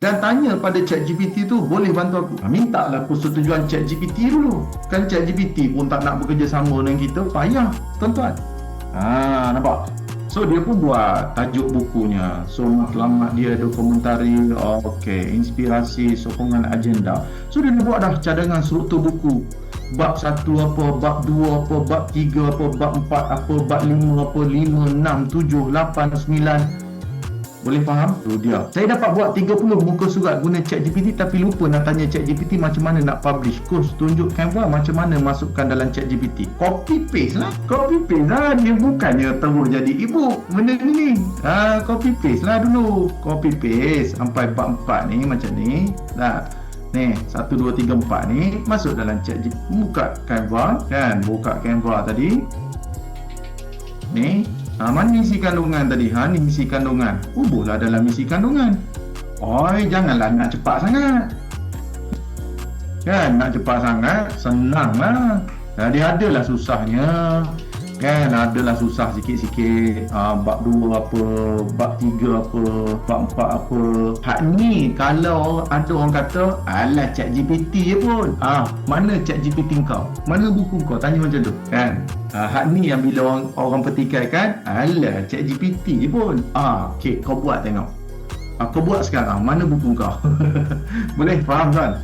Dan tanya pada ChatGPT tu, boleh bantu aku? Mintalah persetujuan ChatGPT dulu. Kan ChatGPT pun tak nak bekerjasama dengan kita, payah tuan-tuan. Nampak? So dia pun buat tajuk bukunya. So matlamat dia dokumentari, inspirasi, sokongan agenda. So dia buat dah cadangan struktur buku. Bab 1 apa, bab 2 apa, bab 3 apa, bab 4 apa, bab 5 apa, 5, 6, 7, 8, 9. Boleh faham? Tu dia. Saya dapat buat 30 muka surat guna ChatGPT tapi lupa nak tanya ChatGPT macam mana nak publish course. Tunjuk Canva macam mana masukkan dalam ChatGPT. Copy paste lah. Dia bukannya terus jadi ebook benda ni. Copy paste lah dulu. Copy paste sampai bab 4 ni macam ni. Ni 1, 2, 3, 4 ni masuk dalam ChatGPT. Buka Canva kan. Buka Canva tadi. Ni mana isi kandungan tadi? Ni isi kandungan. Ubuhlah dalam isi kandungan. Janganlah nak cepat sangat. Kan, nak cepat sangat, senang lah. Jadi adalah susahnya. Kan, adalah susah sikit-sikit. Bab 2 apa, bab 3 apa, bab 4 apa. Ni, kalau ada orang kata, alah ChatGPT je pun. Mana ChatGPT kau? Mana buku kau? Tanya macam tu. Kan? Ni yang bila orang petikaikan, alah ChatGPT je pun. Kau buat tengok. Kau buat sekarang. Mana buku kau? Boleh faham kan?